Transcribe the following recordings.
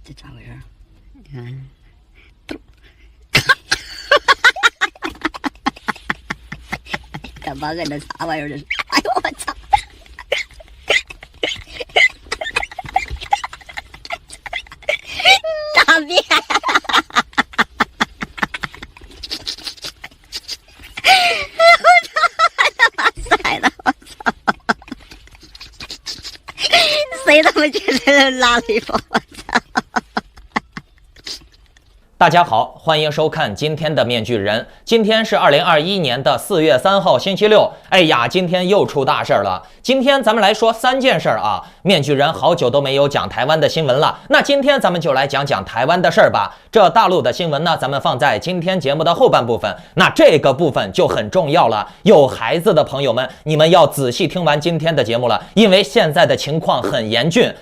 这咋回事？干嘛搁这啥玩意儿？这是？哎呦我操！大便！谁他妈觉得拉了一包？我操！大家好，欢迎收看今天的面具人。今天是2021年的4月3号，星期六。哎呀，今天又出大事了。今天咱们来说3件事啊。面具人好久都没有讲台湾的新闻了，那今天咱们就来讲讲台湾的事儿吧。这大陆的新闻呢，咱们放在今天节目的后半部分。那这个部分就很重要了，有孩子的朋友们，你们要仔细听完今天的节目了，因为现在的情况很严峻。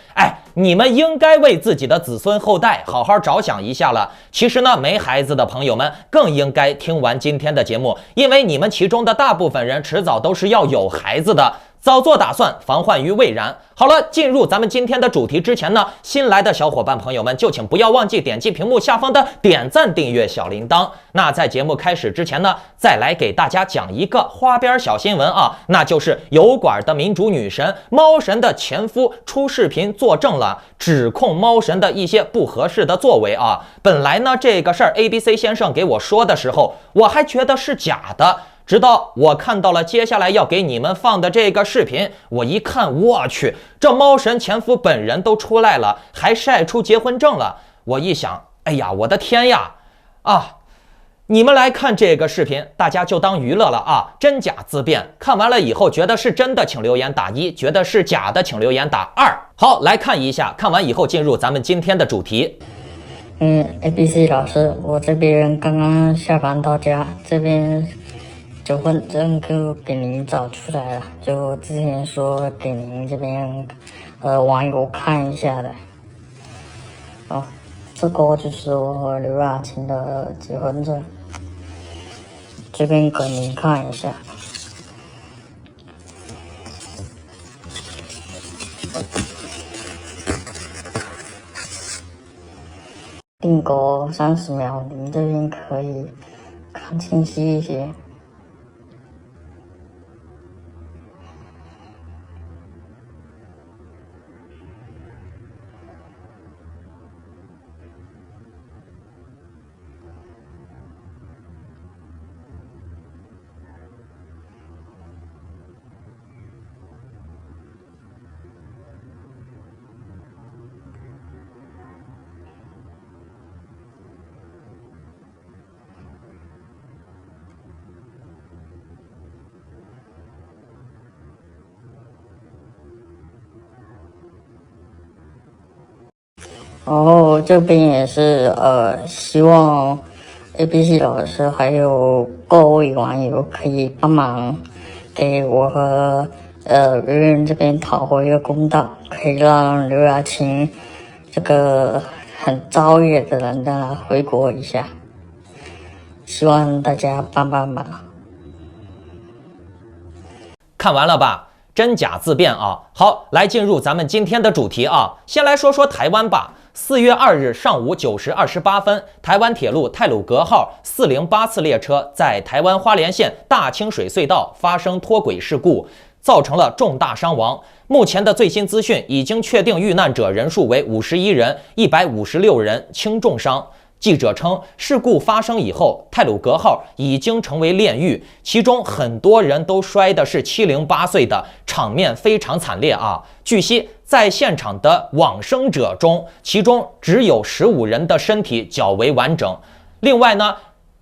你们应该为自己的子孙后代好好着想一下了。其实呢，没孩子的朋友们更应该听完今天的节目，因为你们其中的大部分人迟早都是要有孩子的。早做打算，防患于未然。好了，进入咱们今天的主题之前呢，新来的小伙伴朋友们就请不要忘记点击屏幕下方的点赞、订阅、小铃铛。那在节目开始之前呢，再来给大家讲一个花边小新闻啊，那就是油管的民主女神猫神的前夫出视频作证了，指控猫神的一些不合适的作为啊。本来呢，这个事儿 ABC 先生给我说的时候，我还觉得是假的。直到我看到了接下来要给你们放的这个视频，我一看，我去，这猫神前夫本人都出来了，还晒出结婚证了。我一想，哎呀，我的天呀！你们来看这个视频，大家就当娱乐了啊，真假自辩。看完了以后觉得是真的，请留言打1；觉得是假的，请留言打2。好，来看一下，看完以后进入咱们今天的主题。ABC 老师，我这边刚刚下班到家，这边结婚证就给您找出来了，就之前说给您这边网友看一下的。这个就是我和刘雅琴的结婚证，这边给您看一下。定格30秒，您这边可以看清晰一些。然后这边也是希望 ABC 老师还有各位网友可以帮忙给我和圆圆这边讨回一个公道，可以让刘雅琴这个很招惹的人呢回国一下，希望大家帮帮忙。看完了吧？真假自辩啊！好，来进入咱们今天的主题啊。先来说说台湾吧。4月2日上午9时28分，台湾铁路太鲁阁号408次列车在台湾花莲县大清水隧道发生脱轨事故，造成了重大伤亡。目前的最新资讯已经确定遇难者人数为51人，156人轻重伤。记者称，事故发生以后，太鲁阁号已经成为炼狱，其中很多人都摔的是7、0、8岁的，场面非常惨烈啊！据悉，在现场的往生者中，其中只有15人的身体较为完整，另外呢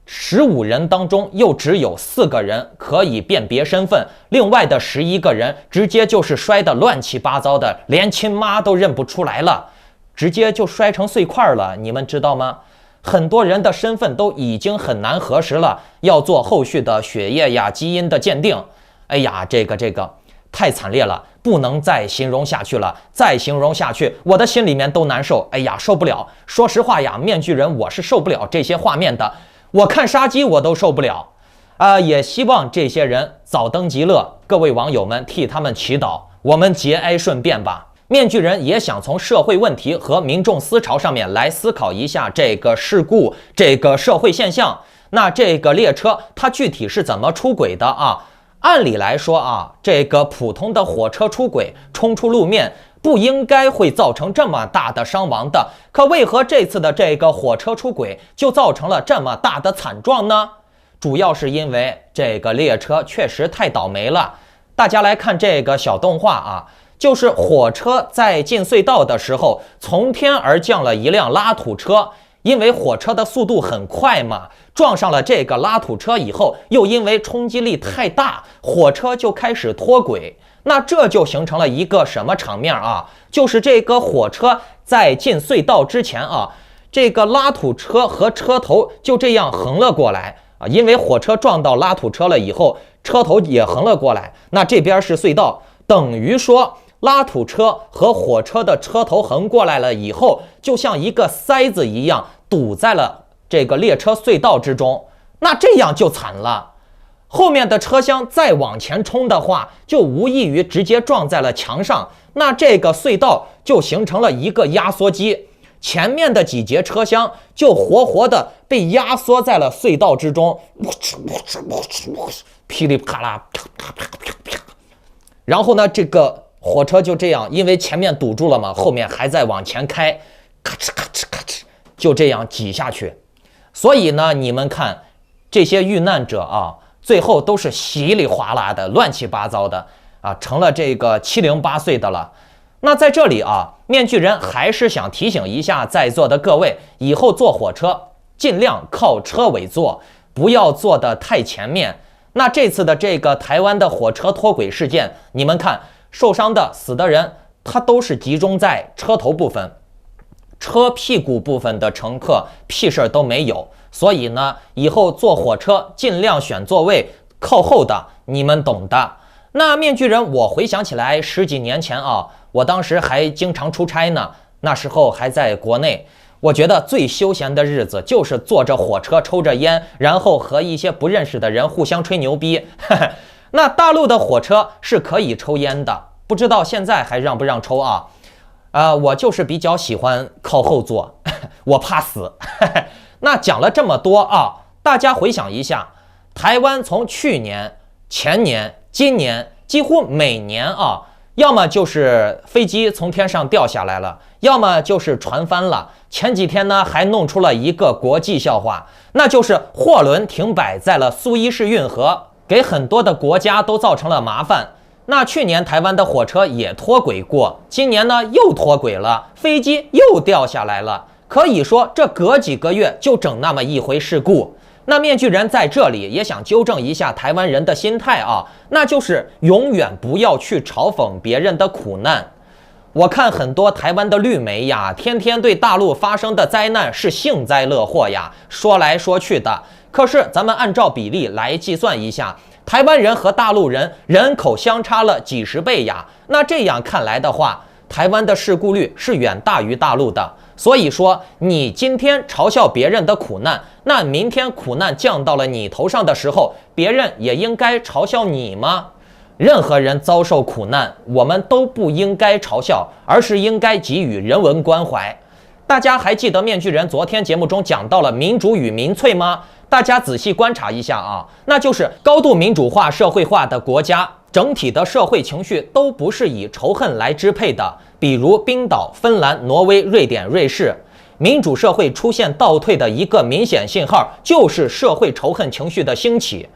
，15人当中又只有4个人可以辨别身份，另外的11个人直接就是摔得乱七八糟的，连亲妈都认不出来了，直接就摔成碎块了，你们知道吗？很多人的身份都已经很难核实了，要做后续的血液呀、基因的鉴定。哎呀，这个太惨烈了，不能再形容下去了，再形容下去，我的心里面都难受。哎呀，受不了！说实话呀，面具人我是受不了这些画面的，我看杀鸡我都受不了。也希望这些人早登极乐，各位网友们替他们祈祷，我们节哀顺变吧。面具人也想从社会问题和民众思潮上面来思考一下这个事故，这个社会现象。那这个列车它具体是怎么出轨的啊？按理来说啊，这个普通的火车出轨冲出路面不应该会造成这么大的伤亡的，可为何这次的这个火车出轨就造成了这么大的惨状呢？主要是因为这个列车确实太倒霉了。大家来看这个小动画啊，就是火车在进隧道的时候，从天而降了一辆拉土车。因为火车的速度很快嘛，撞上了这个拉土车以后，又因为冲击力太大，火车就开始脱轨。那这就形成了一个什么场面啊？就是这个火车在进隧道之前啊，这个拉土车和车头就这样横了过来啊，因为火车撞到拉土车了以后，车头也横了过来。那这边是隧道，等于说拉土车和火车的车头横过来了以后，就像一个塞子一样堵在了这个列车隧道之中。那这样就惨了，后面的车厢再往前冲的话，就无异于直接撞在了墙上。那这个隧道就形成了一个压缩机，前面的几节车厢就活活的被压缩在了隧道之中，噼里啪啦，然后呢，这个火车就这样，因为前面堵住了嘛，后面还在往前开，咔哧咔哧咔哧，就这样挤下去。所以呢，你们看这些遇难者啊，最后都是稀里哗啦的、乱七八糟的啊，成了这个708岁的了。那在这里啊，面具人还是想提醒一下在座的各位，以后坐火车尽量靠车尾坐，不要坐得太前面。那这次的这个台湾的火车脱轨事件，你们看，受伤的、死的人，他都是集中在车头部分，车屁股部分的乘客屁事儿都没有。所以呢，以后坐火车尽量选座位靠后的，你们懂的。那面具人，我回想起来10几年前啊，我当时还经常出差呢，那时候还在国内。我觉得最休闲的日子就是坐着火车抽着烟，然后和一些不认识的人互相吹牛逼。那大陆的火车是可以抽烟的，不知道现在还让不让抽啊？我就是比较喜欢靠后坐，我怕死。那讲了这么多啊，大家回想一下，台湾从去年、前年、今年几乎每年啊，要么就是飞机从天上掉下来了，要么就是船翻了。前几天呢，还弄出了一个国际笑话，那就是货轮停摆在了苏伊士运河，给很多的国家都造成了麻烦。那去年台湾的火车也脱轨过，今年呢又脱轨了，飞机又掉下来了。可以说这隔几个月就整那么一回事故。那面具人在这里也想纠正一下台湾人的心态啊，那就是永远不要去嘲讽别人的苦难。我看很多台湾的绿媒呀，天天对大陆发生的灾难是幸灾乐祸呀，说来说去的。可是咱们按照比例来计算一下，台湾人和大陆人人口相差了几十倍呀。那这样看来的话，台湾的事故率是远大于大陆的。所以说，你今天嘲笑别人的苦难，那明天苦难降到了你头上的时候，别人也应该嘲笑你吗？任何人遭受苦难，我们都不应该嘲笑，而是应该给予人文关怀。大家还记得面具人昨天节目中讲到了民主与民粹吗？大家仔细观察一下啊，那就是高度民主化、社会化的国家，整体的社会情绪都不是以仇恨来支配的。比如冰岛、芬兰、挪威、瑞典、瑞士，民主社会出现倒退的一个明显信号，就是社会仇恨情绪的兴起。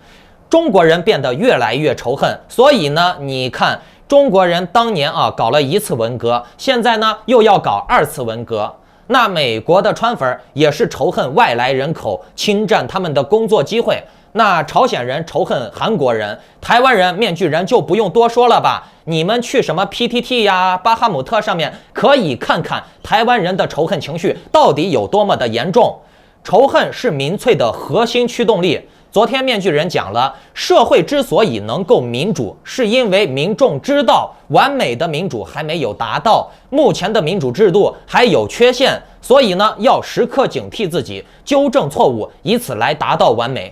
中国人变得越来越仇恨，所以呢，你看中国人当年啊搞了1次文革，现在呢又要搞2次文革。那美国的川粉也是仇恨外来人口，侵占他们的工作机会。那朝鲜人仇恨韩国人，台湾人面具人就不用多说了吧？你们去什么 PTT 呀、巴哈姆特上面可以看看台湾人的仇恨情绪到底有多么的严重。仇恨是民粹的核心驱动力。昨天面具人讲了，社会之所以能够民主，是因为民众知道完美的民主还没有达到，目前的民主制度还有缺陷，所以呢，要时刻警惕自己，纠正错误，以此来达到完美。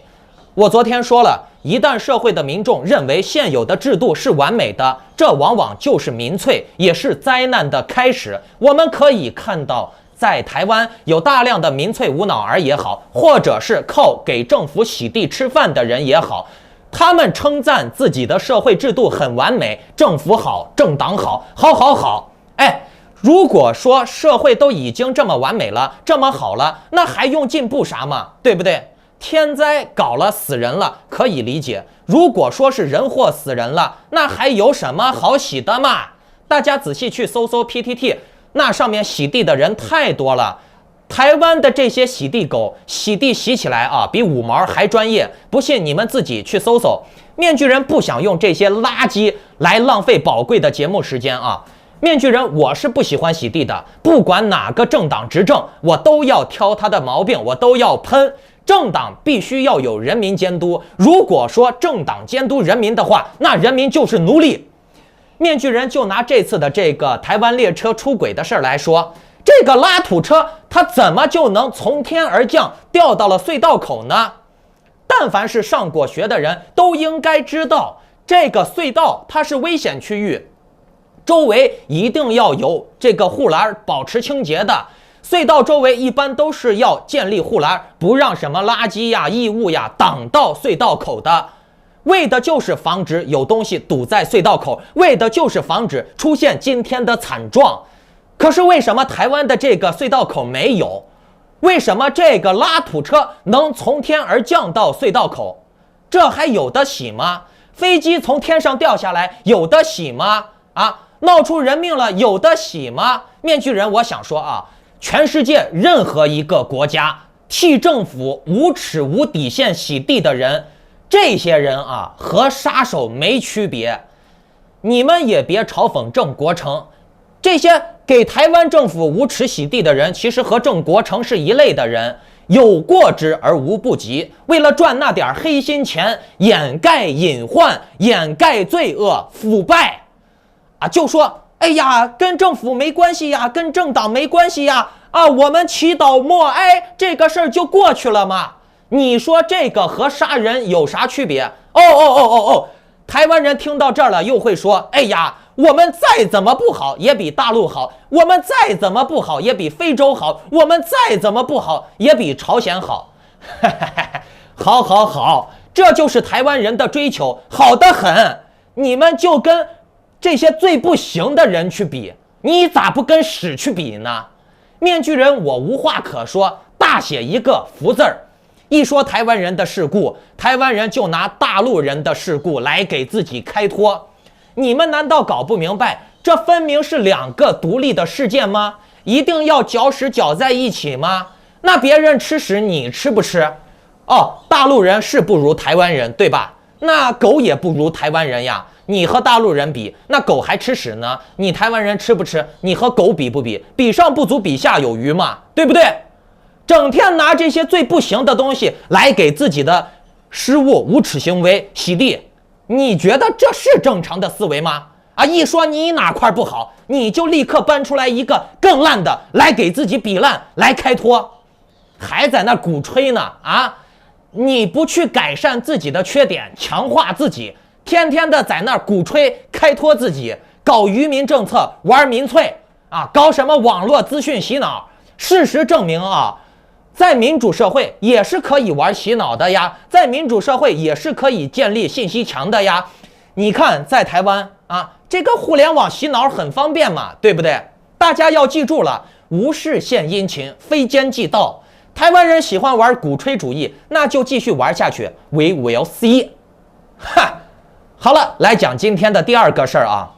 我昨天说了，一旦社会的民众认为现有的制度是完美的，这往往就是民粹，也是灾难的开始。我们可以看到，在台湾有大量的民粹无脑儿也好，或者是靠给政府洗地吃饭的人也好，他们称赞自己的社会制度很完美，政府好，政党好，好。哎，如果说社会都已经这么完美了，这么好了，那还用进步啥嘛？对不对？天灾搞了死人了，可以理解。如果说是人祸死人了，那还有什么好洗的嘛？大家仔细去搜搜 PTT， 那上面洗地的人太多了。台湾的这些洗地狗洗地洗起来啊，比五毛还专业。不信你们自己去搜搜。面具人不想用这些垃圾来浪费宝贵的节目时间啊。面具人，我是不喜欢洗地的，不管哪个政党执政，我都要挑他的毛病，我都要喷。政党必须要有人民监督，如果说政党监督人民的话，那人民就是奴隶。面具人就拿这次的这个台湾列车出轨的事儿来说，这个拉土车它怎么就能从天而降掉到了隧道口呢？但凡是上过学的人都应该知道，这个隧道它是危险区域，周围一定要有这个护栏保持清洁的。隧道周围一般都是要建立护栏，不让什么垃圾呀、异物呀挡到隧道口的，为的就是防止有东西堵在隧道口，为的就是防止出现今天的惨状。可是为什么台湾的这个隧道口没有？为什么这个拉土车能从天而降到隧道口？这还有得洗吗？飞机从天上掉下来有得洗吗？啊，闹出人命了有得洗吗？面具人，我想说啊，全世界任何一个国家替政府无耻无底线洗地的人，这些人啊和杀手没区别。你们也别嘲讽郑国成，这些给台湾政府无耻洗地的人，其实和郑国成是一类的人，有过之而无不及，为了赚那点黑心钱，掩盖隐患，掩盖罪恶腐败啊，就说哎呀跟政府没关系呀，跟政党没关系呀，啊我们祈祷默哀，这个事儿就过去了嘛。你说这个和杀人有啥区别？台湾人听到这儿了又会说，哎呀我们再怎么不好也比大陆好，我们再怎么不好也比非洲好，我们再怎么不好也比朝鲜好。好，这就是台湾人的追求，好得很。你们就跟这些最不行的人去比，你咋不跟屎去比呢？面具人，我无话可说，大写一个福字儿。一说台湾人的事故，台湾人就拿大陆人的事故来给自己开脱。你们难道搞不明白，这分明是两个独立的事件吗？一定要搅屎搅在一起吗？那别人吃屎你吃不吃？哦，大陆人是不如台湾人，对吧？那狗也不如台湾人呀。你和大陆人比，那狗还吃屎呢，你台湾人吃不吃？你和狗比不比？比上不足，比下有余嘛，对不对？整天拿这些最不行的东西来给自己的失误、无耻行为洗地，你觉得这是正常的思维吗？啊，一说你哪块不好，你就立刻搬出来一个更烂的来给自己比烂，来开脱，还在那鼓吹呢啊！你不去改善自己的缺点，强化自己，天天的在那鼓吹开脱自己，搞愚民政策，玩民粹啊，搞什么网络资讯洗脑。事实证明啊，在民主社会也是可以玩洗脑的呀，在民主社会也是可以建立信息墙的呀。你看在台湾啊，这个互联网洗脑很方便嘛，对不对？大家要记住了，无事献殷勤，非奸即盗。台湾人喜欢玩鼓吹主义，那就继续玩下去 ，We will see。好了，来讲今天的第二个事儿啊，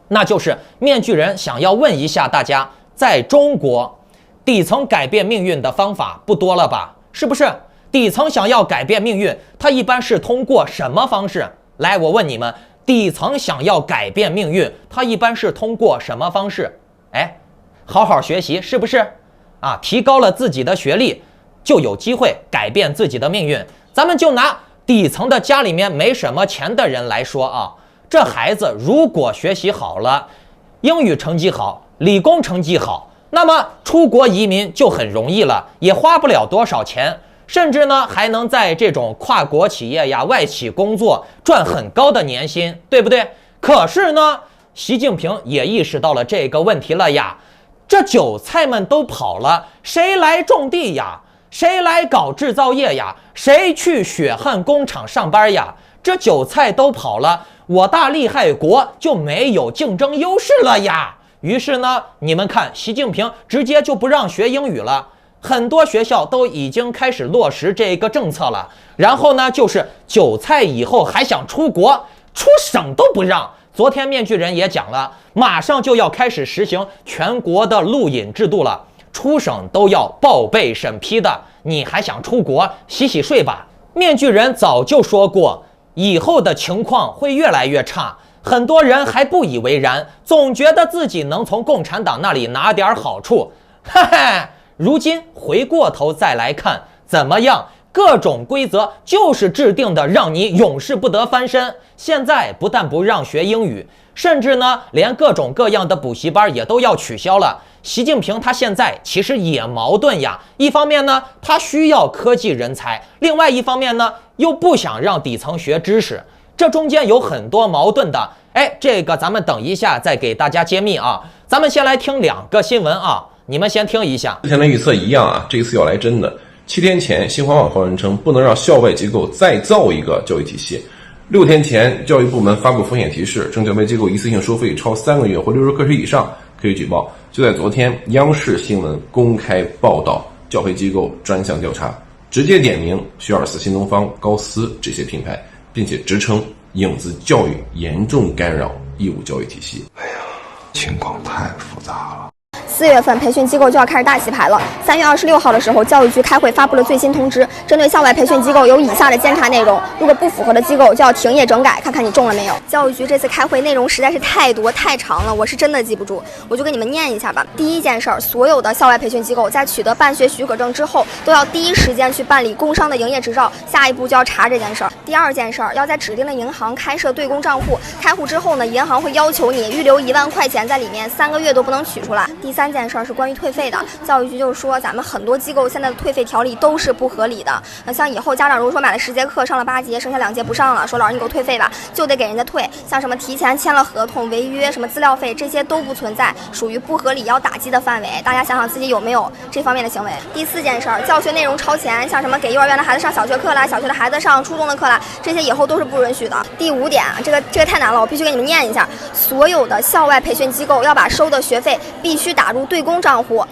那就是面具人想要问一下大家，在中国，底层改变命运的方法不多了吧？是不是？底层想要改变命运，它一般是通过什么方式？来，我问你们，底层想要改变命运，它一般是通过什么方式？哎，好好学习，是不是？啊，提高了自己的学历，就有机会改变自己的命运。咱们就拿底层的家里面没什么钱的人来说啊，这孩子如果学习好了，英语成绩好，理工成绩好，那么出国移民就很容易了，也花不了多少钱。甚至呢还能在这种跨国企业呀、外企工作，赚很高的年薪，对不对？可是呢，习近平也意识到了这个问题了呀，这韭菜们都跑了，谁来种地呀？谁来搞制造业呀？谁去血汗工厂上班呀？这韭菜都跑了，我大厉害国就没有竞争优势了呀。于是呢，你们看，习近平直接就不让学英语了，很多学校都已经开始落实这个政策了。然后呢，就是韭菜以后还想出国，出省都不让。昨天面具人也讲了，马上就要开始实行全国的录引制度了，出省都要报备审批的。你还想出国，洗洗睡吧。面具人早就说过，以后的情况会越来越差。很多人还不以为然，总觉得自己能从共产党那里拿点好处。嘿嘿，如今回过头再来看，怎么样？各种规则就是制定的让你永世不得翻身。现在不但不让学英语，甚至呢连各种各样的补习班也都要取消了。习近平他现在其实也矛盾呀，一方面呢他需要科技人才，另外一方面呢又不想让底层学知识，这中间有很多矛盾的。这个咱们等一下再给大家揭秘啊。咱们先来听2个新闻啊，你们先听一下。之前的预测一样啊，这一次要来真的。7天前，新华网发文称不能让校外机构再造一个教育体系。6天前，教育部门发布风险提示，称教培机构一次性收费超3个月或60课时以上可以举报。就在昨天，央视新闻公开报道教培机构专项调查，直接点名学而思、新东方、高思这些品牌，并且直称影子教育严重干扰义务教育体系。哎呀，情况太复杂了。4月份培训机构就要开始大洗牌了。3月26号的时候，教育局开会发布了最新通知，针对校外培训机构有以下的监察内容，如果不符合的机构就要停业整改，看看你中了没有。教育局这次开会内容实在是太多太长了，我是真的记不住，我就给你们念一下吧。第一件事儿，所有的校外培训机构在取得办学许可证之后，都要第一时间去办理工商的营业执照，下一步就要查这件事儿。第二件事儿，要在指定的银行开设对公账户，开户之后呢，银行会要求你预留1万块钱在里面，3个月都不能取出来。第三件事儿是关于退费的，教育局就说咱们很多机构现在的退费条例都是不合理的。像以后家长如果说买了10节课，上了8节，剩下2节不上了，说老师你给我退费吧，就得给人家退。像什么提前签了合同、违约、什么资料费，这些都不存在，属于不合理要打击的范围。大家想想自己有没有这方面的行为。第4件事儿，教学内容超前，像什么给幼儿园的孩子上小学课啦，小学的孩子上初中的课啦，这些以后都是不允许的。第5点，这个太难了，我必须给你们念一下。所有的校外培训机构要把收的学费必须打入对公账户。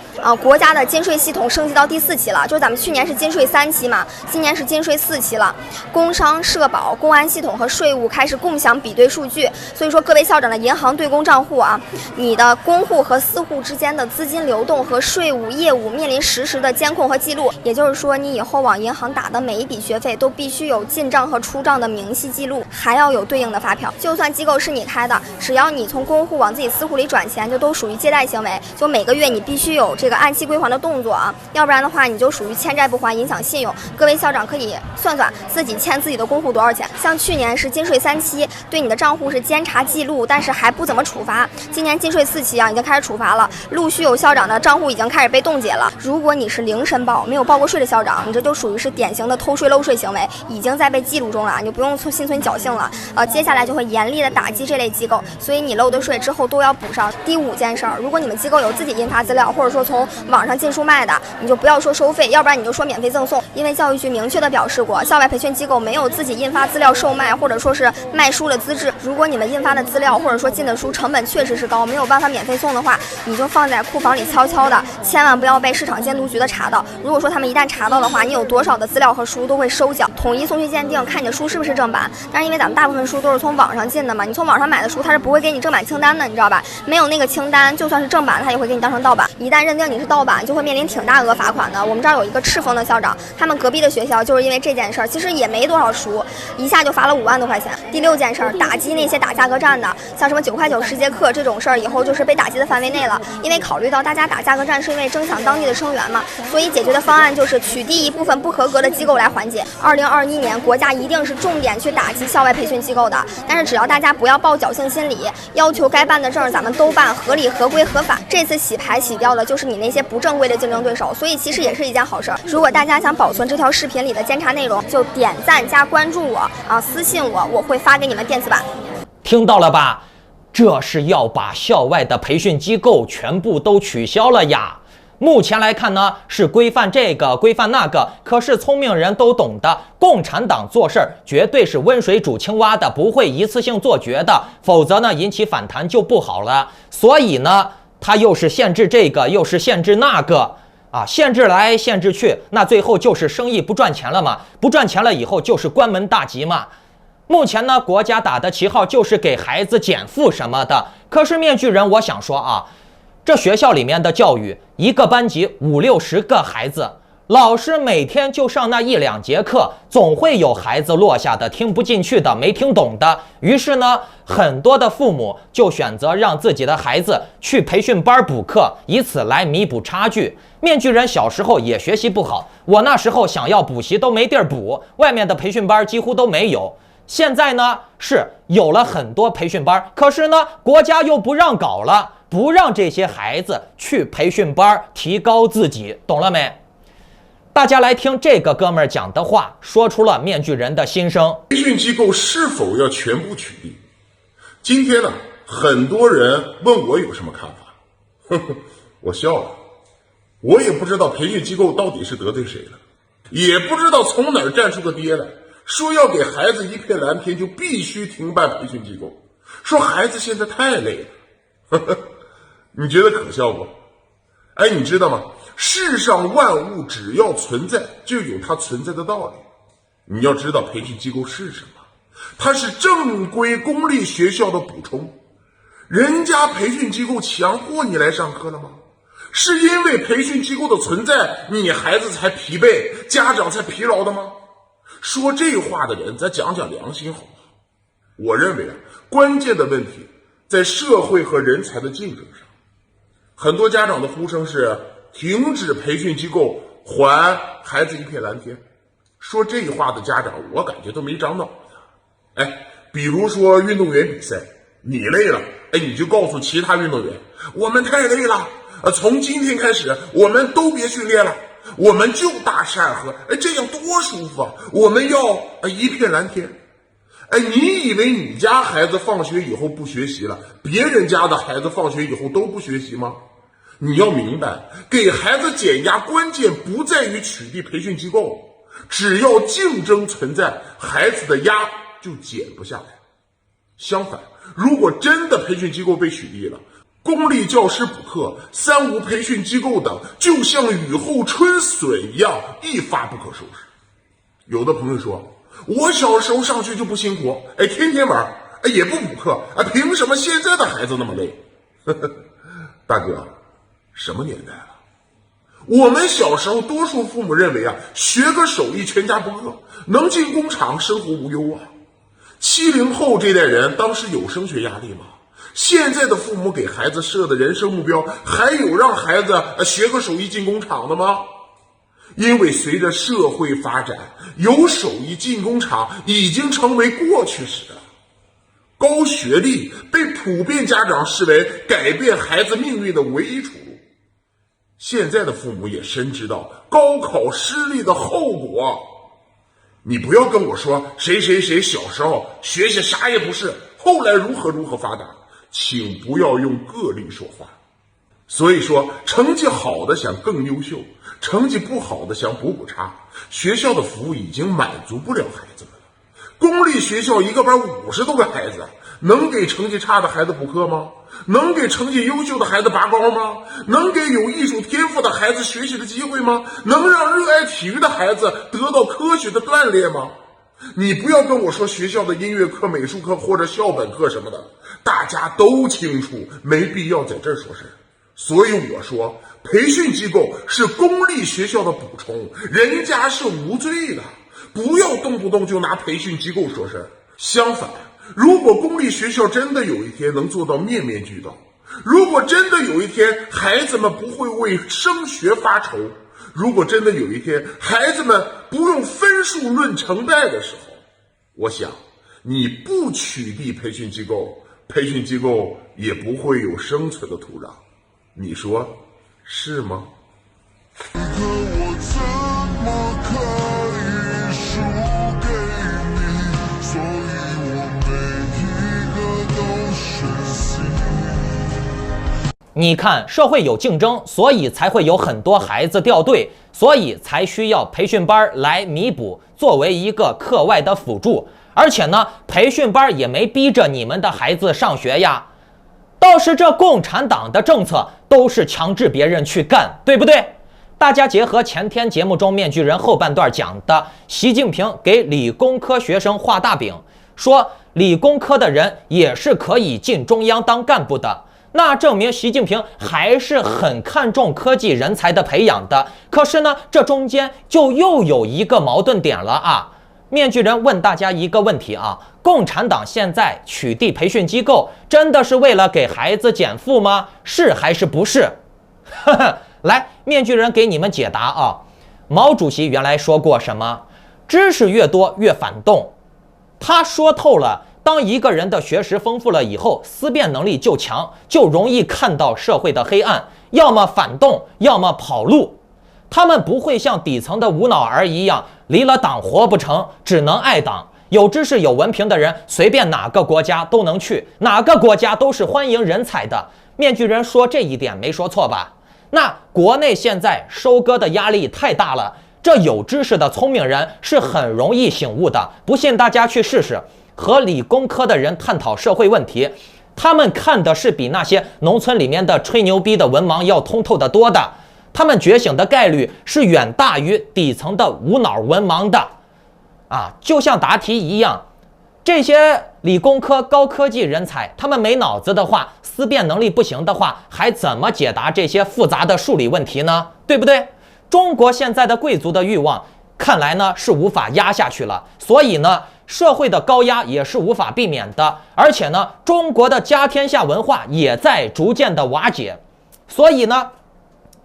国家的金税系统升级到第4期了，就是咱们去年是金税3期嘛，今年是金税4期了。工商、社保、公安系统和税务开始共享比对数据，所以说各位校长的银行对公账户啊，你的公户和私户之间的资金流动和税务业务面临实时的监控和记录。也就是说，你以后往银行打的每一笔学费都必须有进账和出账的明细记录，还要有对应的发票。就算机构是你开的，只要你从公户往自己私户里转钱，就都属于借贷行为，就每个月你必须有这个按期归还的动作啊，要不然的话你就属于欠债不还，影响信用。各位校长可以算算自己欠自己的公户多少钱。像去年是金税3期，对你的账户是监察记录，但是还不怎么处罚。今年金税4期啊，已经开始处罚了，陆续有校长的账户已经开始被冻结了。如果你是零申报、没有报过税的校长，你这就属于是典型的偷税漏税行为，已经在被记录中了，你就不用心存侥幸了。接下来就会严厉的打击这类机构，所以你漏的税之后都要补上。第5件事儿，如果你们机构有自己印发资料，或者说从网上禁书卖的，你就不要说收费，要不然你就说免费赠送。因为教育局明确的表示过，校外培训机构没有自己印发资料售卖，或者说是卖书的资质。如果你们印发的资料或者说进的书成本确实是高，没有办法免费送的话，你就放在库房里悄悄的，千万不要被市场监督局的查到。如果说他们一旦查到的话，你有多少的资料和书都会收缴，统一送去鉴定，看你的书是不是正版。但是因为咱们大部分书都是从网上进的嘛，你从网上买的书它是不会给你正版清单的，你知道吧？没有那个清单，就算是正版，它也会给你当成盗版。一旦认定你是盗版，就会面临挺大额罚款的。我们这儿有一个赤峰的校长，他们隔壁的学校就是因为这件事儿，其实也没多少书，一下就罚了5万多块钱。第6件事儿，打击那些打价格战的，像什么9块910节课这种事儿，以后就是被打击的范围内了。因为考虑到大家打价格战是因为争抢当地的生源嘛，所以解决的方案就是取缔一部分不合格的机构来缓解。2021年国家一定是重点去打击校外培训机构的，但是只要大家不要抱侥幸心理，要求该办的证咱们都办，合理合规合法。这次洗牌洗掉的就是你那些不正规的竞争对手，所以其实也是一件好事。如果大家想保存这条视频里的监察内容，就点赞加关注我啊，私信我，我会发给你们电子版。听到了吧？这是要把校外的培训机构全部都取消了呀。目前来看呢，是规范这个规范那个，可是聪明人都懂得，共产党做事儿绝对是温水煮青蛙的，不会一次性做绝的，否则呢引起反弹就不好了。所以呢，他又是限制这个，又是限制那个啊，限制来限制去，那最后就是生意不赚钱了嘛，不赚钱了以后就是关门大吉嘛。目前呢，国家打的旗号就是给孩子减负什么的，可是面具人我想说啊，这学校里面的教育，一个班级50、60个孩子，老师每天就上那1、2节课，总会有孩子落下的，听不进去的，没听懂的。于是呢，很多的父母就选择让自己的孩子去培训班补课，以此来弥补差距。面具人小时候也学习不好，我那时候想要补习都没地儿补，外面的培训班几乎都没有。现在呢，是有了很多培训班，可是呢，国家又不让搞了，不让这些孩子去培训班提高自己，懂了没？大家来听这个哥们儿讲的话，说出了面具人的心声。培训机构是否要全部取缔？今天呢，很多人问我有什么看法，呵呵，我笑了。我也不知道培训机构到底是得罪谁了，也不知道从哪儿站出个爹来，说要给孩子一片蓝天就必须停办培训机构，说孩子现在太累了，呵呵，你觉得可笑不？哎，你知道吗？世上万物只要存在，就有它存在的道理。你要知道培训机构是什么，它是正规公立学校的补充。人家培训机构强迫你来上课了吗？是因为培训机构的存在，你孩子才疲惫，家长才疲劳的吗？说这话的人，咱讲讲良心好吗？我认为关键的问题在社会和人才的竞争上。很多家长的呼声是停止培训机构，还孩子一片蓝天。说这话的家长，我感觉都没长脑子。哎，比如说运动员比赛，你累了，哎，你就告诉其他运动员，我们太累了，从今天开始我们都别训练了，我们就打12合，哎，这样多舒服啊！我们要一片蓝天。哎，你以为你家孩子放学以后不学习了，别人家的孩子放学以后都不学习吗？你要明白，给孩子减压关键不在于取缔培训机构，只要竞争存在，孩子的压就减不下来。相反，如果真的培训机构被取缔了，公立教师补课、3无培训机构等就像雨后春笋一样，一发不可收拾。有的朋友说，我小时候上学就不辛苦，哎，天天玩，哎，也不补课，哎，凭什么现在的孩子那么累？大哥，什么年代了？我们小时候多数父母认为学个手艺全家不饿，能进工厂生活无忧啊。70后这代人当时有升学压力吗？现在的父母给孩子设的人生目标，还有让孩子学个手艺进工厂的吗？因为随着社会发展，有手艺进工厂已经成为过去式了。高学历被普遍家长视为改变孩子命运的唯一出路。现在的父母也深知到高考失利的后果。你不要跟我说谁谁谁小时候学习啥也不是，后来如何如何发达，请不要用个例说话。所以说，成绩好的想更优秀，成绩不好的想补差，学校的服务已经满足不了孩子们了。公立学校一个班50多个孩子，能给成绩差的孩子补课吗？能给成绩优秀的孩子拔高吗？能给有艺术天赋的孩子学习的机会吗？能让热爱体育的孩子得到科学的锻炼吗？你不要跟我说学校的音乐课、美术课或者校本课什么的，大家都清楚，没必要在这儿说事。所以我说，培训机构是公立学校的补充，人家是无罪的，不要动不动就拿培训机构说事。相反，如果公立学校真的有一天能做到面面俱到，如果真的有一天孩子们不会为升学发愁，如果真的有一天孩子们不用分数论成败的时候，我想你不取缔培训机构，培训机构也不会有生存的土壤，你说是吗？你看，社会有竞争，所以才会有很多孩子掉队，所以才需要培训班来弥补，作为一个课外的辅助。而且呢，培训班也没逼着你们的孩子上学呀，倒是这共产党的政策都是强制别人去干，对不对？大家结合前天节目中面具人后半段讲的，习近平给理工科学生画大饼，说理工科的人也是可以进中央当干部的。那证明习近平还是很看重科技人才的培养的。可是呢，这中间就又有一个矛盾点了啊！面具人问大家一个问题啊：共产党现在取缔培训机构，真的是为了给孩子减负吗？是还是不是？来，面具人给你们解答啊！毛主席原来说过什么？知识越多越反动。他说透了。当一个人的学识丰富了以后，思辨能力就强，就容易看到社会的黑暗，要么反动，要么跑路。他们不会像底层的无脑儿一样，离了党活不成，只能爱党。有知识有文凭的人，随便哪个国家都能去，哪个国家都是欢迎人才的。面具人说这一点没说错吧？那国内现在收割的压力太大了，这有知识的聪明人是很容易醒悟的，不信大家去试试。和理工科的人探讨社会问题，他们看的是比那些农村里面的吹牛逼的文盲要通透的多的，他们觉醒的概率是远大于底层的无脑文盲的啊！就像答题一样，这些理工科高科技人才，他们没脑子的话，思辨能力不行的话，还怎么解答这些复杂的数理问题呢？对不对？中国现在的贵族的欲望看来呢是无法压下去了，所以呢社会的高压也是无法避免的，而且呢中国的家天下文化也在逐渐的瓦解，所以呢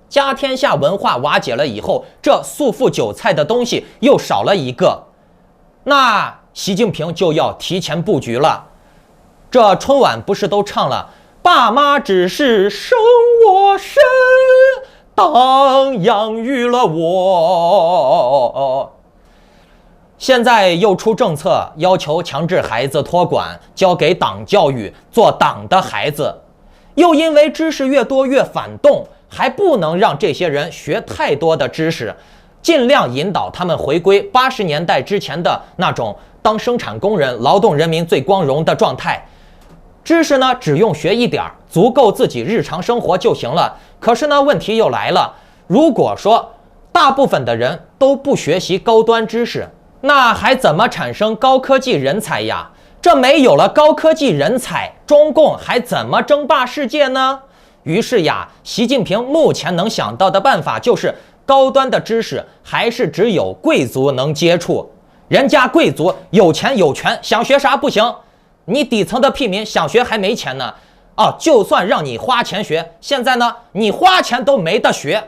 家天下文化瓦解了以后，这束缚韭菜的东西又少了一个，那习近平就要提前布局了。这春晚不是都唱了爸妈只是生我身，当养育了我，现在又出政策要求强制孩子托管，交给党教育，做党的孩子，又因为知识越多越反动，还不能让这些人学太多的知识，尽量引导他们回归80年代之前的那种当生产工人、劳动人民最光荣的状态。知识呢只用学一点，足够自己日常生活就行了。可是呢问题又来了，如果说大部分的人都不学习高端知识，那还怎么产生高科技人才呀？这没有了高科技人才，中共还怎么争霸世界呢？于是呀，习近平目前能想到的办法就是高端的知识还是只有贵族能接触，人家贵族有钱有权，想学啥不行，你底层的屁民想学还没钱呢。就算让你花钱学，现在呢你花钱都没得学。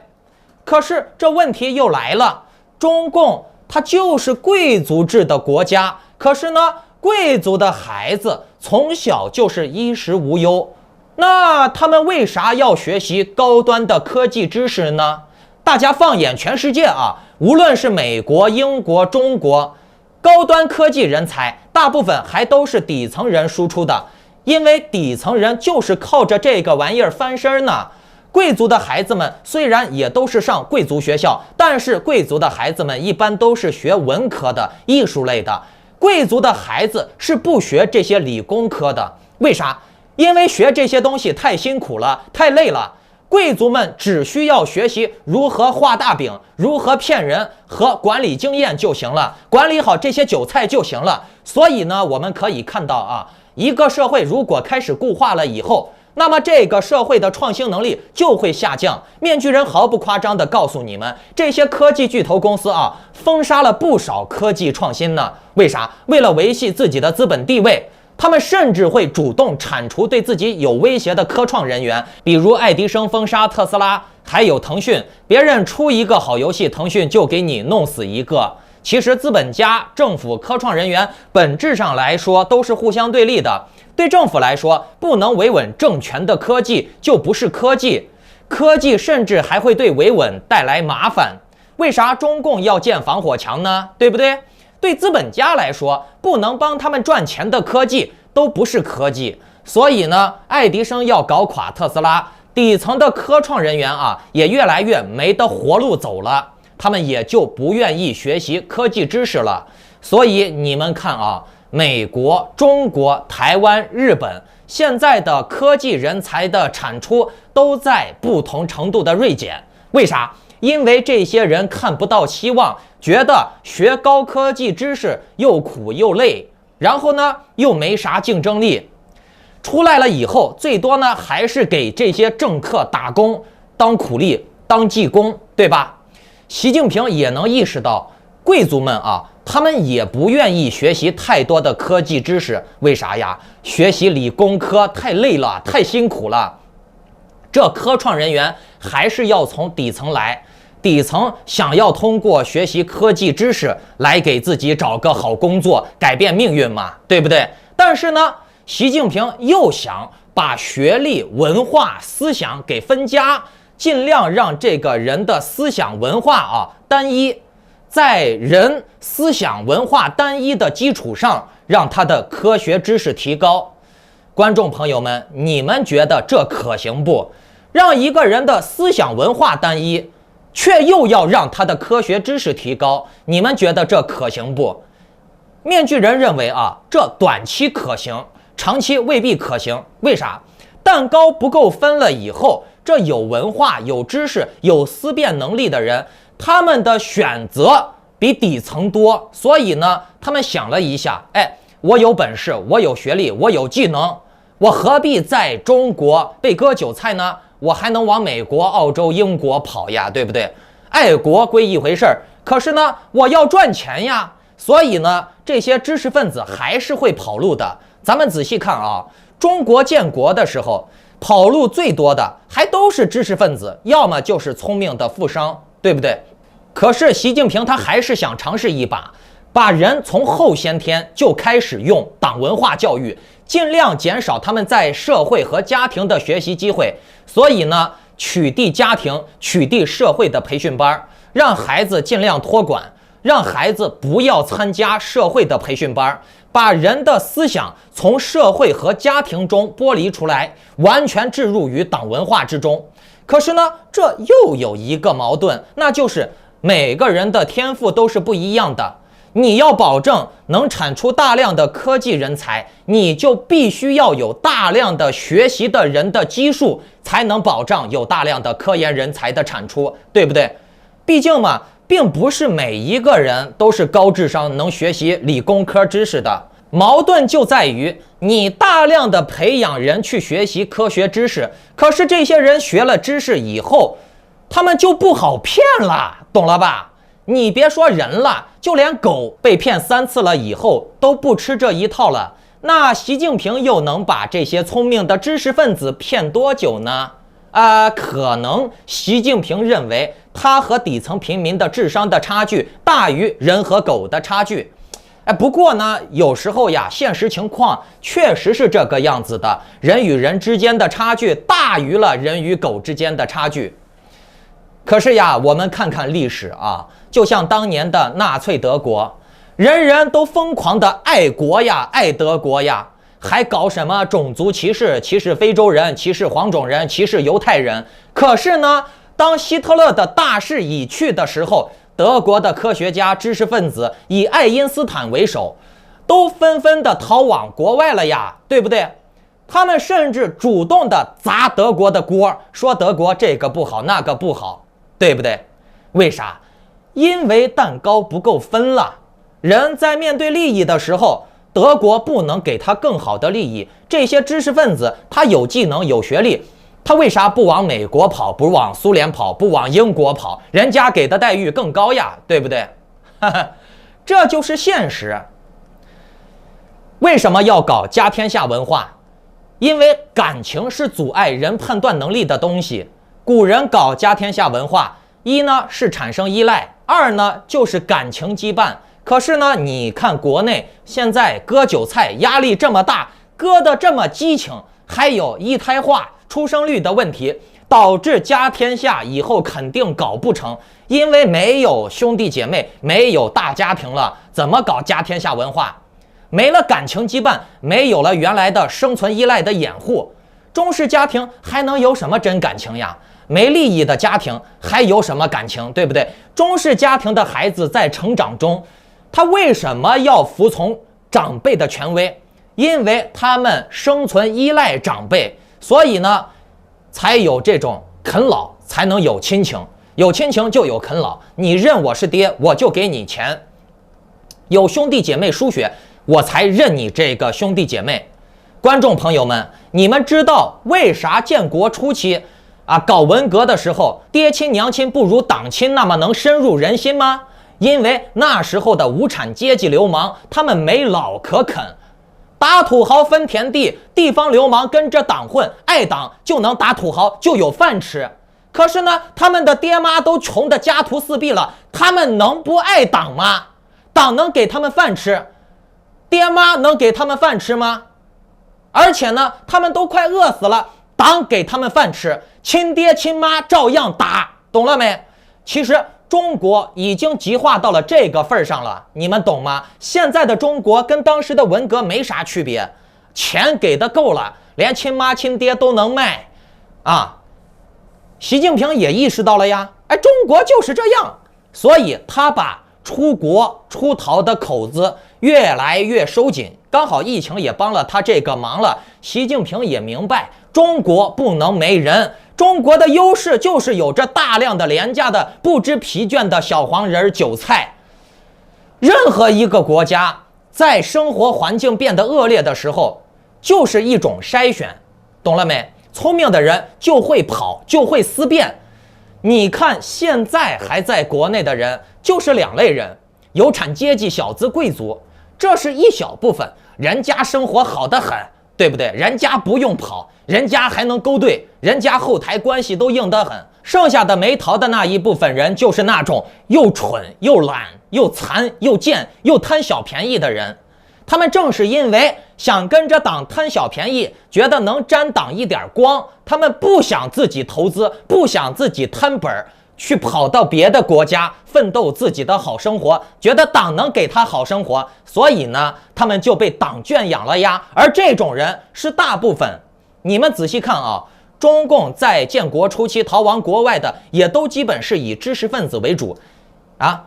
可是这问题又来了，中共它就是贵族制的国家，可是呢贵族的孩子从小就是衣食无忧，那他们为啥要学习高端的科技知识呢？大家放眼全世界啊，无论是美国、英国、中国，高端科技人才大部分还都是底层人输出的，因为底层人就是靠着这个玩意儿翻身呢。贵族的孩子们虽然也都是上贵族学校，但是贵族的孩子们一般都是学文科的、艺术类的，贵族的孩子是不学这些理工科的。为啥？因为学这些东西太辛苦了，太累了。贵族们只需要学习如何画大饼，如何骗人和管理经验就行了，管理好这些韭菜就行了。所以呢，我们可以看到啊，一个社会如果开始固化了以后，那么这个社会的创新能力就会下降。面具人毫不夸张地告诉你们，这些科技巨头公司啊，封杀了不少科技创新呢。为啥？为了维系自己的资本地位，他们甚至会主动铲除对自己有威胁的科创人员，比如爱迪生封杀特斯拉，还有腾讯，别人出一个好游戏，腾讯就给你弄死一个。其实资本家、政府、科创人员本质上来说都是互相对立的。对政府来说，不能维稳政权的科技就不是科技，科技甚至还会对维稳带来麻烦。为啥中共要建防火墙呢？对不对？对资本家来说，不能帮他们赚钱的科技都不是科技。所以呢，爱迪生要搞垮特斯拉，底层的科创人员啊，也越来越没得活路走了，他们也就不愿意学习科技知识了。所以你们看啊，美国、中国、台湾、日本现在的科技人才的产出都在不同程度的锐减。为啥？因为这些人看不到希望，觉得学高科技知识又苦又累，然后呢又没啥竞争力，出来了以后最多呢还是给这些政客打工，当苦力，当技工，对吧？习近平也能意识到，贵族们啊，他们也不愿意学习太多的科技知识。为啥呀？学习理工科太累了，太辛苦了。这科创人员还是要从底层来，底层想要通过学习科技知识来给自己找个好工作，改变命运嘛，对不对？但是呢，习近平又想把学历、文化、思想给分家，尽量让这个人的思想文化啊单一，在人思想文化单一的基础上，让他的科学知识提高。观众朋友们，你们觉得这可行不？让一个人的思想文化单一，却又要让他的科学知识提高，你们觉得这可行不？面具人认为啊，这短期可行，长期未必可行。为啥？蛋糕不够分了以后，这有文化、有知识、有思辨能力的人，他们的选择比底层多，所以呢，他们想了一下，我有本事，我有学历，我有技能，我何必在中国被割韭菜呢？我还能往美国、澳洲、英国跑呀，对不对？爱国归一回事儿，可是呢，我要赚钱呀，所以呢，这些知识分子还是会跑路的。咱们仔细看啊，中国建国的时候，跑路最多的还都是知识分子，要么就是聪明的富商，对不对？可是习近平他还是想尝试一把，把人从后先天就开始用党文化教育，尽量减少他们在社会和家庭的学习机会。所以呢，取缔家庭、取缔社会的培训班，让孩子尽量托管，让孩子不要参加社会的培训班，把人的思想从社会和家庭中剥离出来，完全置入于党文化之中。可是呢，这又有一个矛盾，那就是每个人的天赋都是不一样的。你要保证能产出大量的科技人才，你就必须要有大量的学习的人的基数，才能保障有大量的科研人才的产出，对不对？毕竟嘛，并不是每一个人都是高智商能学习理工科知识的。矛盾就在于你大量的培养人去学习科学知识，可是这些人学了知识以后，他们就不好骗了，懂了吧？你别说人了，就连狗被骗3次了以后都不吃这一套了。那习近平又能把这些聪明的知识分子骗多久呢？可能习近平认为他和底层平民的智商的差距大于人和狗的差距。不过呢，有时候呀，现实情况确实是这个样子的，人与人之间的差距大于了人与狗之间的差距。可是呀，我们看看历史啊，就像当年的纳粹德国，人人都疯狂的爱国呀，爱德国呀，还搞什么种族歧视，歧视非洲人，歧视黄种人，歧视犹太人。可是呢，当希特勒的大势已去的时候，德国的科学家、知识分子以爱因斯坦为首，都纷纷的逃往国外了呀，对不对？他们甚至主动的砸德国的锅，说德国这个不好，那个不好。对不对？为啥？因为蛋糕不够分了。人在面对利益的时候，德国不能给他更好的利益？这些知识分子他有技能有学历，他为啥不往美国跑，不往苏联跑，不往英国跑？人家给的待遇更高呀，对不对？这就是现实。为什么要搞家天下文化？因为感情是阻碍人判断能力的东西。古人搞家天下文化，一呢是产生依赖，二呢就是感情羁绊。可是呢，你看国内现在割韭菜压力这么大，割得这么激情，还有一胎化、出生率的问题，导致家天下以后肯定搞不成，因为没有兄弟姐妹，没有大家庭了，怎么搞家天下文化？没了感情羁绊，没有了原来的生存依赖的掩护，中式家庭还能有什么真感情呀？没利益的家庭还有什么感情，对不对？中式家庭的孩子在成长中，他为什么要服从长辈的权威？因为他们生存依赖长辈，所以呢，才有这种啃老，才能有亲情，有亲情就有啃老。你认我是爹，我就给你钱；有兄弟姐妹输血，我才认你这个兄弟姐妹。观众朋友们，你们知道为啥建国初期搞文革的时候，爹亲娘亲不如党亲那么能深入人心吗？因为那时候的无产阶级流氓，他们没老可啃，打土豪分田地，地方流氓跟着党混，爱党就能打土豪，就有饭吃。可是呢，他们的爹妈都穷得家徒四壁了，他们能不爱党吗？党能给他们饭吃，爹妈能给他们饭吃吗？而且呢，他们都快饿死了，党给他们饭吃，亲爹亲妈照样打，懂了没？其实中国已经极化到了这个份上了，你们懂吗？现在的中国跟当时的文革没啥区别，钱给的够了，连亲妈亲爹都能卖啊！习近平也意识到了呀，中国就是这样，所以他把出国出逃的口子越来越收紧，刚好疫情也帮了他这个忙了。习近平也明白，中国不能没人，中国的优势就是有着大量的廉价的不知疲倦的小黄人韭菜。任何一个国家在生活环境变得恶劣的时候，就是一种筛选，懂了没？聪明的人就会跑，就会思辨。你看现在还在国内的人就是两类人，有产阶级小资贵族，这是一小部分，人家生活好得很，对不对？人家不用跑，人家还能勾兑，人家后台关系都硬得很。剩下的没逃的那一部分人，就是那种又蠢又懒又残又贱又贪小便宜的人。他们正是因为想跟着党贪小便宜，觉得能沾党一点光，他们不想自己投资，不想自己摊本，去跑到别的国家奋斗自己的好生活，觉得党能给他好生活，所以呢，他们就被党圈养了呀。而这种人是大部分。你们仔细看啊，中共在建国初期逃亡国外的，也都基本是以知识分子为主啊。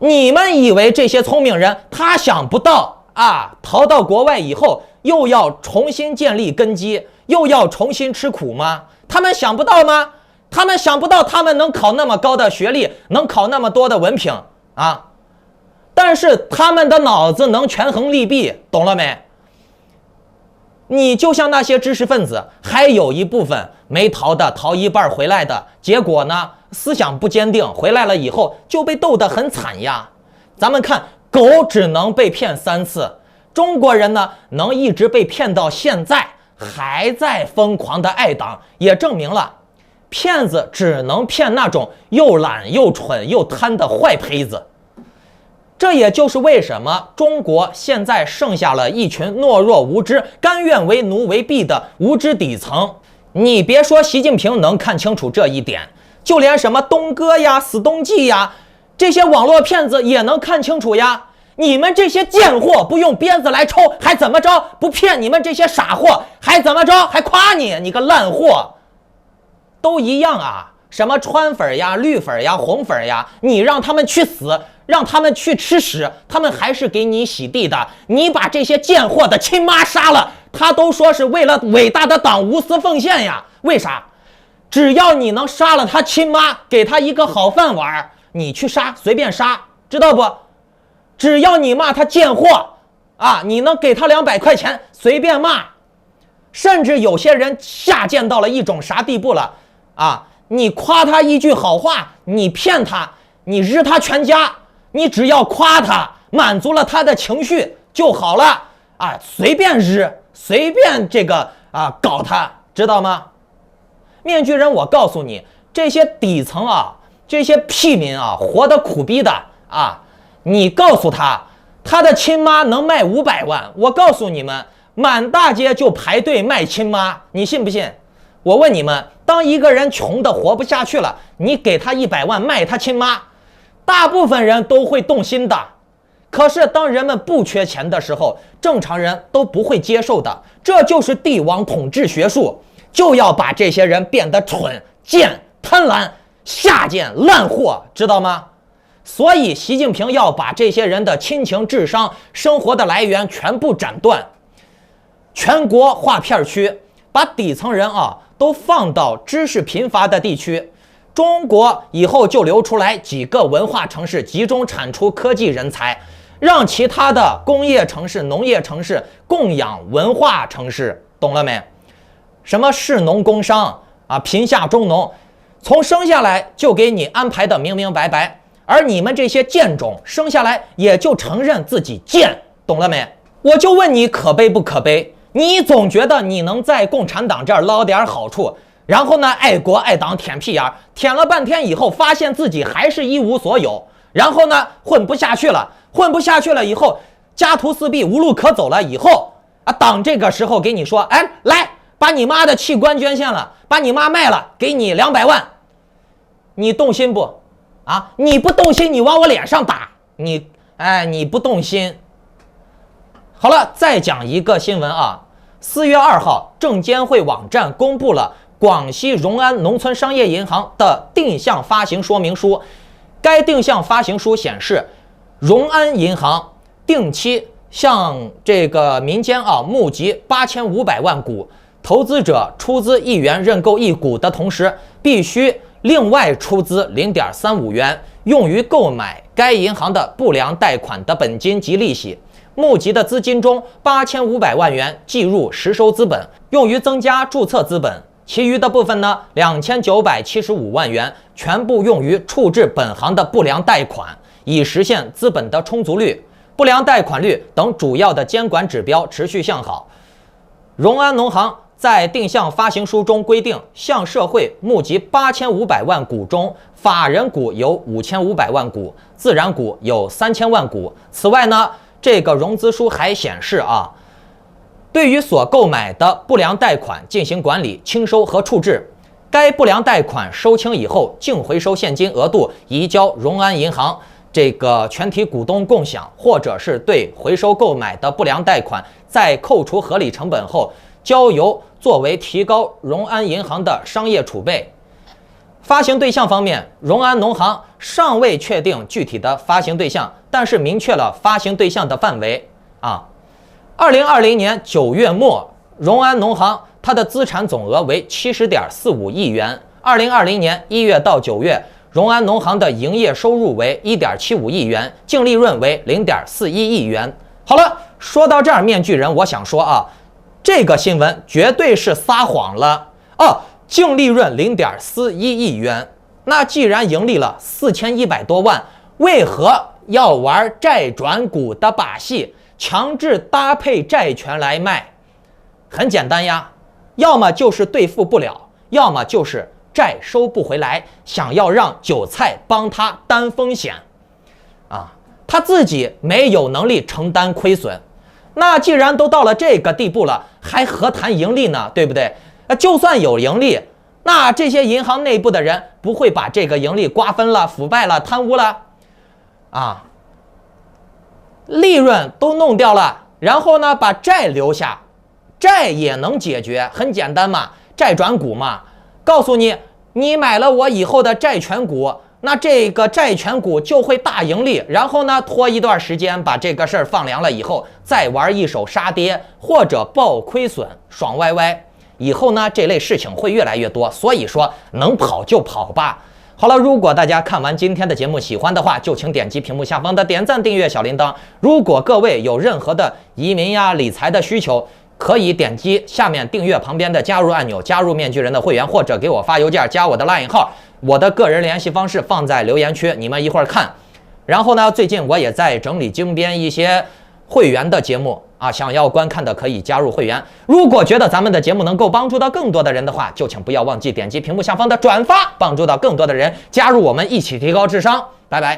你们以为这些聪明人他想不到逃到国外以后又要重新建立根基，又要重新吃苦吗？他们想不到吗？他们想不到他们能考那么高的学历，能考那么多的文凭但是他们的脑子能权衡利弊，懂了没？你就像那些知识分子，还有一部分没逃的，逃一半回来的，结果呢，思想不坚定，回来了以后就被斗得很惨呀。咱们看，狗只能被骗3次，中国人呢能一直被骗到现在，还在疯狂的爱党，也证明了骗子只能骗那种又懒又蠢又贪的坏胚子。这也就是为什么中国现在剩下了一群懦弱无知、甘愿为奴为婢的无知底层。你别说习近平能看清楚这一点，就连什么东哥呀、死东记呀，这些网络骗子也能看清楚呀。你们这些贱货不用鞭子来抽还怎么着？不骗你们这些傻货还怎么着？还夸你个烂货，都一样啊。什么川粉呀、绿粉呀、红粉呀，你让他们去死，让他们去吃屎，他们还是给你洗地的。你把这些贱货的亲妈杀了，他都说是为了伟大的党无私奉献呀。为啥？只要你能杀了他亲妈，给他一个好饭碗，你去杀，随便杀，知道不？只要你骂他贱货，啊，你能给他200块钱随便骂，甚至有些人下贱到了一种啥地步了啊？你夸他一句好话，你骗他，你日他全家，你只要夸他，满足了他的情绪就好了啊，随便日，随便这个搞他，知道吗？面具人，我告诉你，这些底层啊，这些屁民啊，活得苦逼的啊，你告诉他，他的亲妈能卖500万，我告诉你们，满大街就排队卖亲妈，你信不信？我问你们，当一个人穷的活不下去了，你给他100万卖他亲妈，大部分人都会动心的。可是当人们不缺钱的时候，正常人都不会接受的。这就是帝王统治学术，就要把这些人变得蠢、贱、贪婪、下贱、烂货，知道吗？所以习近平要把这些人的亲情、智商、生活的来源全部斩断，全国划片区，把底层人都放到知识贫乏的地区。中国以后就留出来几个文化城市，集中产出科技人才，让其他的工业城市、农业城市供养文化城市，懂了没？什么士农工商啊，贫下中农，从生下来就给你安排的明明白白，而你们这些贱种生下来也就承认自己贱，懂了没？我就问你可悲不可悲？你总觉得你能在共产党这儿捞点好处，然后呢，爱国爱党舔屁眼，舔了半天以后，发现自己还是一无所有，然后呢，混不下去了以后，家徒四壁，无路可走了以后党这个时候给你说，哎，来，把你妈的器官捐献了，把你妈卖了，给你200万，你动心不？啊，你不动心，你往我脸上打，你不动心。好了，再讲一个新闻啊，4月2号，证监会网站公布了广西融安农村商业银行的定向发行说明书。该定向发行书显示，融安银行定期向这个民间募集8500万股，投资者出资1元认购1股的同时，必须另外出资0.35元，用于购买该银行的不良贷款的本金及利息。募集的资金中，8500万元计入实收资本，用于增加注册资本；其余的部分呢，2975万元全部用于处置本行的不良贷款，以实现资本的充足率、不良贷款率等主要的监管指标持续向好。融安农行在定向发行书中规定，向社会募集8500万股中，法人股有5500万股，自然股有3000万股。此外呢，这个融资书还显示对于所购买的不良贷款进行管理、清收和处置。该不良贷款收清以后，净回收现金额度移交融安银行这个全体股东共享，或者是对回收购买的不良贷款在扣除合理成本后，交由作为提高融安银行的商业储备。发行对象方面，融安农行尚未确定具体的发行对象，但是明确了发行对象的范围2020年9月末，融安农行它的资产总额为70.45亿元。2020年1月到9月，融安农行的营业收入为1.75亿元，净利润为0.41亿元。好了，说到这儿，面具人，我想说这个新闻绝对是撒谎了净利润0.41亿元，那既然盈利了4100多万，为何要玩债转股的把戏，强制搭配债权来卖？很简单呀，要么就是兑付不了，要么就是债收不回来，想要让韭菜帮他担风险他自己没有能力承担亏损。那既然都到了这个地步了，还何谈盈利呢？对不对？就算有盈利，那这些银行内部的人不会把这个盈利瓜分了、腐败了、贪污了利润都弄掉了，然后呢把债留下，债也能解决，很简单嘛，债转股嘛。告诉你，你买了我以后的债权股，那这个债权股就会大盈利，然后呢拖一段时间把这个事儿放凉了以后，再玩一手杀跌或者报亏损，爽歪歪。以后呢这类事情会越来越多，所以说能跑就跑吧。好了，如果大家看完今天的节目喜欢的话，就请点击屏幕下方的点赞、订阅、小铃铛。如果各位有任何的移民呀、理财的需求，可以点击下面订阅旁边的加入按钮，加入面具人的会员，或者给我发邮件加我的 LINE 号，我的个人联系方式放在留言区，你们一会儿看。然后呢，最近我也在整理精编一些会员的节目啊，想要观看的可以加入会员。如果觉得咱们的节目能够帮助到更多的人的话，就请不要忘记点击屏幕下方的转发，帮助到更多的人加入我们一起提高智商。拜拜。